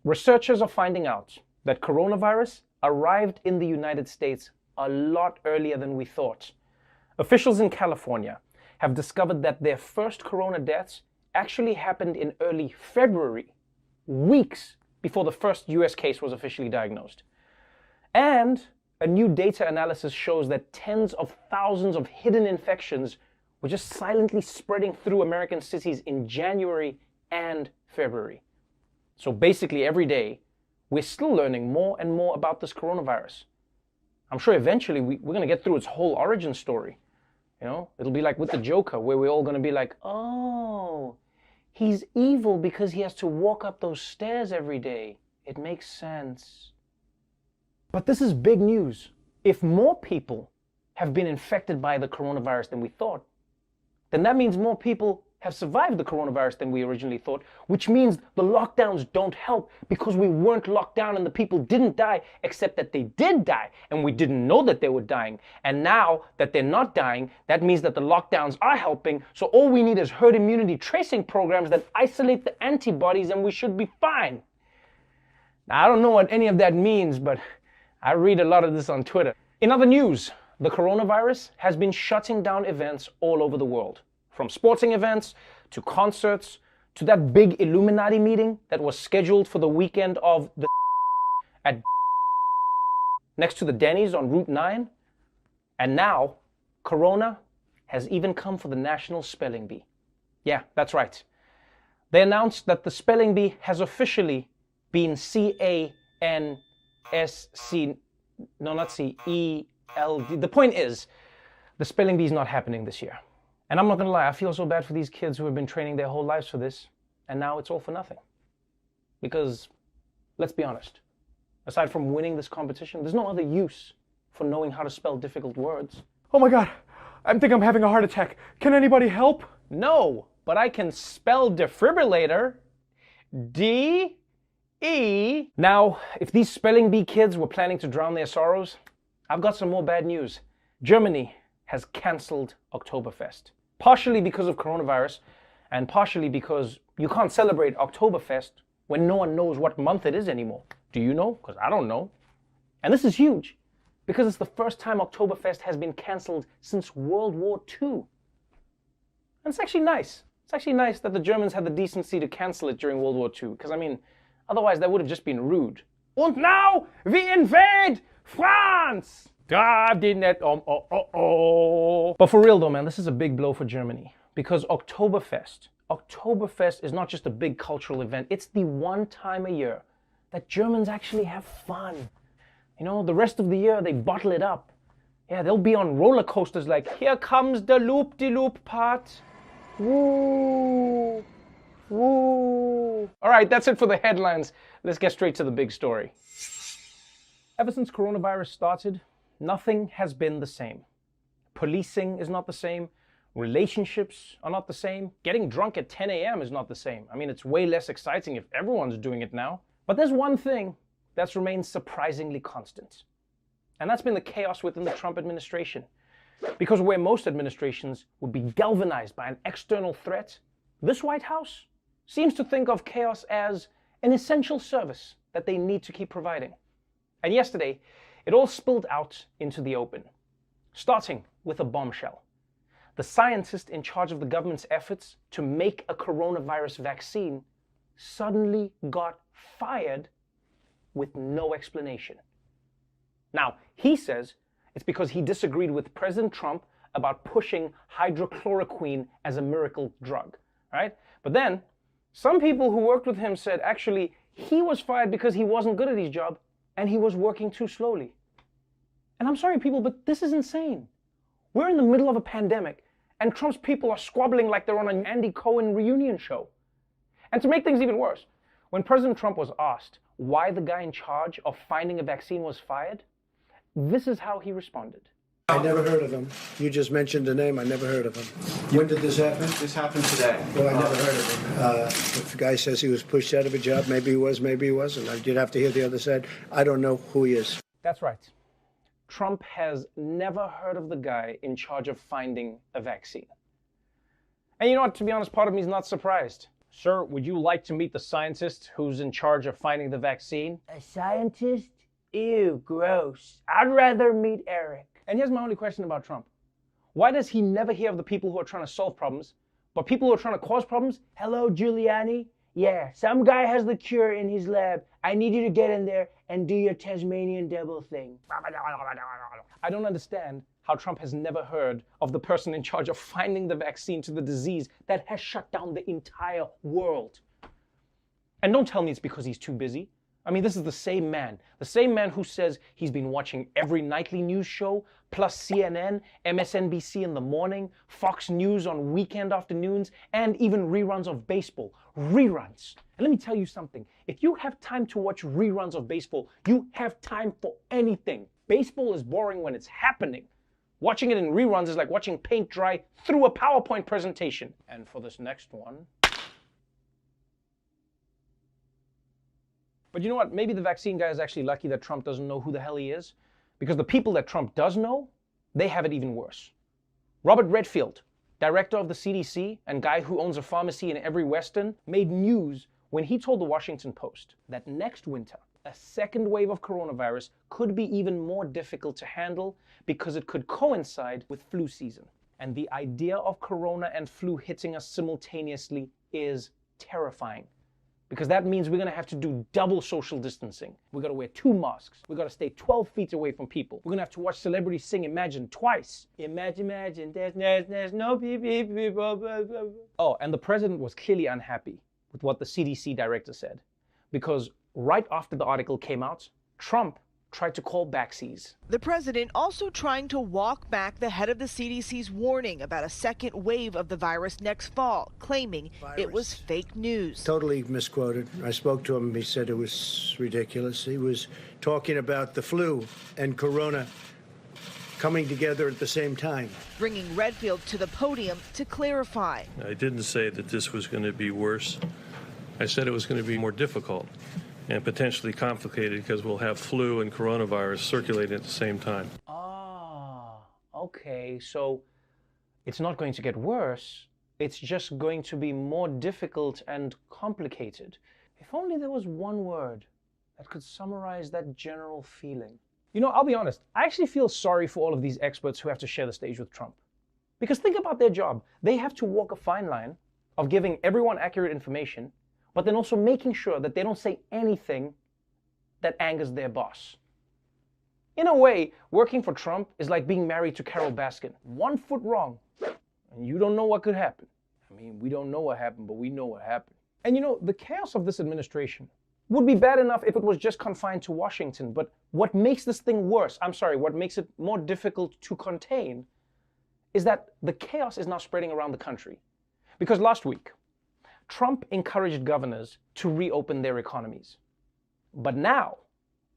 Researchers are finding out that coronavirus arrived in the United States a lot earlier than we thought. Officials in California have discovered that their first corona deaths actually happened in early February, weeks before the first US case was officially diagnosed. And a new data analysis shows that tens of thousands of hidden infections were just silently spreading through American cities in January and February. So basically every day, we're still learning more and more about this coronavirus. I'm sure eventually we're going to get through its whole origin story. You know, it'll be like with the Joker, where we're all going to be like, oh, he's evil because he has to walk up those stairs every day. It makes sense. But this is big news. If more people have been infected by the coronavirus than we thought, then that means more people have survived the coronavirus than we originally thought, which means the lockdowns don't help because we weren't locked down and the people didn't die, except that they did die and we didn't know that they were dying. And now that they're not dying, that means that the lockdowns are helping. So all we need is herd immunity tracing programs that isolate the antibodies and we should be fine. Now, I don't know what any of that means, but I read a lot of this on Twitter. In other news, the coronavirus has been shutting down events all over the world. From sporting events, to concerts, to that big Illuminati meeting that was scheduled for the weekend of the at next to the Denny's on Route 9. And now, Corona has even come for the National Spelling Bee. Yeah, that's right. They announced that the spelling bee has officially been C-A-N-S-C, no, not C-E-L-D. The point is, the spelling bee is not happening this year. And I'm not gonna lie, I feel so bad for these kids who have been training their whole lives for this, and now it's all for nothing. Because, let's be honest, aside from winning this competition, there's no other use for knowing how to spell difficult words. Oh my God, I think I'm having a heart attack. Can anybody help? No, but I can spell defibrillator. D-E. Now, if these spelling bee kids were planning to drown their sorrows, I've got some more bad news. Germany has cancelled Oktoberfest. Partially because of coronavirus, and partially because you can't celebrate Oktoberfest when no one knows what month it is anymore. Do you know? Because I don't know. And this is huge, because it's the first time Oktoberfest has been cancelled since World War II. And it's actually nice. It's actually nice that the Germans had the decency to cancel it during World War II, because I mean, otherwise that would have just been rude. Und now we invade France! But for real though, man, this is a big blow for Germany, because Oktoberfest is not just a big cultural event, it's the one time a year that Germans actually have fun. You know, the rest of the year they bottle it up. Yeah, they'll be on roller coasters like, here comes the loop-de-loop part. Woo, woo. All right, that's it for the headlines. Let's get straight to the big story. Ever since coronavirus started, nothing has been the same. Policing is not the same. Relationships are not the same. Getting drunk at 10 a.m. is not the same. I mean, it's way less exciting if everyone's doing it now. But there's one thing that's remained surprisingly constant. And that's been the chaos within the Trump administration. Because where most administrations would be galvanized by an external threat, this White House seems to think of chaos as an essential service that they need to keep providing. And yesterday, it all spilled out into the open, starting with a bombshell. The scientist in charge of the government's efforts to make a coronavirus vaccine suddenly got fired with no explanation. Now, he says it's because he disagreed with President Trump about pushing hydrochloroquine as a miracle drug, right? But then, some people who worked with him said actually he was fired because he wasn't good at his job and he was working too slowly. And I'm sorry, people, but this is insane. We're in the middle of a pandemic, and Trump's people are squabbling like they're on an Andy Cohen reunion show. And to make things even worse, when President Trump was asked why the guy in charge of finding a vaccine was fired, this is how he responded. I never heard of him. You just mentioned the name. I never heard of him. When did this happen? This happened today. Well, I never heard of him. If the guy says he was pushed out of a job, maybe he was, maybe he wasn't. You'd have to hear the other side. I don't know who he is. That's right. Trump has never heard of the guy in charge of finding a vaccine. And you know what, to be honest, part of me is not surprised. Sir, would you like to meet the scientist who's in charge of finding the vaccine? A scientist? Ew, gross. I'd rather meet Eric. And here's my only question about Trump. Why does he never hear of the people who are trying to solve problems, but people who are trying to cause problems? Hello, Giuliani? Yeah, some guy has the cure in his lab. I need you to get in there and do your Tasmanian devil thing. I don't understand how Trump has never heard of the person in charge of finding the vaccine to the disease that has shut down the entire world. And don't tell me it's because he's too busy. I mean, this is the same man who says he's been watching every nightly news show, plus CNN, MSNBC in the morning, Fox News on weekend afternoons, and even reruns of baseball. Reruns. And let me tell you something. If you have time to watch reruns of baseball, you have time for anything. Baseball is boring when it's happening. Watching it in reruns is like watching paint dry through a PowerPoint presentation. And for this next one... But you know what? Maybe the vaccine guy is actually lucky that Trump doesn't know who the hell he is. Because the people that Trump does know, they have it even worse. Robert Redfield, director of the CDC and guy who owns a pharmacy in every Western, made news when he told the Washington Post that next winter, a second wave of coronavirus could be even more difficult to handle because it could coincide with flu season. And the idea of corona and flu hitting us simultaneously is terrifying. Because that means we're going to have to do double social distancing. We're going to wear 2 masks. We're going to stay 12 feet away from people. We're going to have to watch celebrities sing Imagine twice. Imagine, there's no people. Oh, and the president was clearly unhappy with what the CDC director said. Because right after the article came out, Trump tried to call backsies. The president also trying to walk back the head of the CDC's warning about a second wave of the virus next fall, claiming it was fake news. Totally misquoted. I spoke to him. He said it was ridiculous. He was talking about the flu and corona coming together at the same time. Bringing Redfield to the podium to clarify. I didn't say that this was going to be worse. I said it was going to be more difficult and potentially complicated because we'll have flu and coronavirus circulating at the same time. Ah, okay. So it's not going to get worse. It's just going to be more difficult and complicated. If only there was one word that could summarize that general feeling. You know, I'll be honest. I actually feel sorry for all of these experts who have to share the stage with Trump. Because think about their job. They have to walk a fine line of giving everyone accurate information, but then also making sure that they don't say anything that angers their boss. In a way, working for Trump is like being married to Carol Baskin. 1 foot wrong, and you don't know what could happen. I mean, we don't know what happened, but we know what happened. And you know, the chaos of this administration would be bad enough if it was just confined to Washington, but what makes this thing worse, what makes it more difficult to contain, is that the chaos is now spreading around the country. Because last week, Trump encouraged governors to reopen their economies. But now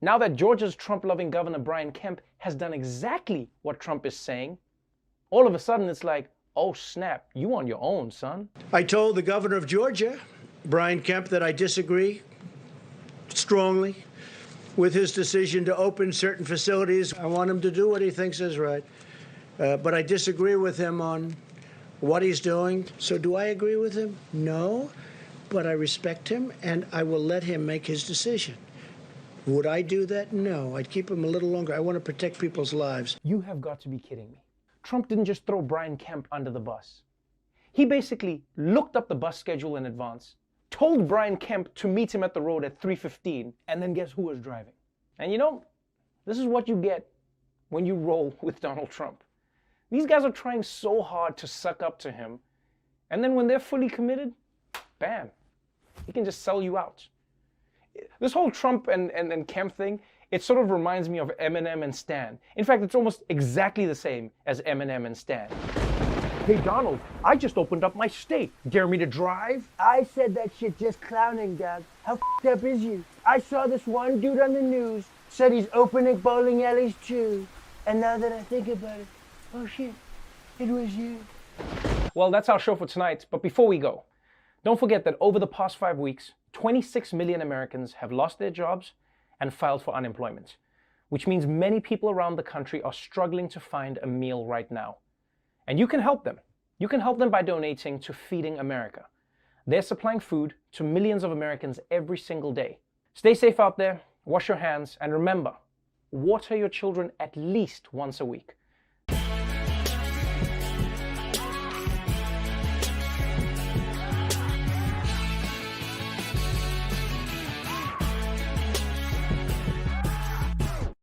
that Georgia's Trump-loving governor Brian Kemp has done exactly what Trump is saying, all of a sudden it's like, oh snap, you on your own, son. I told the governor of Georgia, Brian Kemp, that I disagree strongly with his decision to open certain facilities. I want him to do what he thinks is right. But I disagree with him on what he's doing. So do I agree with him? No, but I respect him and I will let him make his decision. Would I do that? No, I'd keep him a little longer. I want to protect people's lives. You have got to be kidding me. Trump didn't just throw Brian Kemp under the bus. He basically looked up the bus schedule in advance, told Brian Kemp to meet him at the road at 3:15, and then guess who was driving? And you know, this is what you get when you roll with Donald Trump. These guys are trying so hard to suck up to him, and then when they're fully committed, bam, he can just sell you out. This whole Trump and Kemp thing, it sort of reminds me of Eminem and Stan. In fact, it's almost exactly the same as Eminem and Stan. Hey Donald, I just opened up my state. Dare me to drive? I said that shit just clowning, dog. How f***ed up is you? I saw this one dude on the news, said he's opening bowling alleys too. And now that I think about it, oh shit, it was you. Well, that's our show for tonight, but before we go, don't forget that over the past 5 weeks, 26 million Americans have lost their jobs and filed for unemployment, which means many people around the country are struggling to find a meal right now. And you can help them. You can help them by donating to Feeding America. They're supplying food to millions of Americans every single day. Stay safe out there, wash your hands, and remember, water your children at least once a week.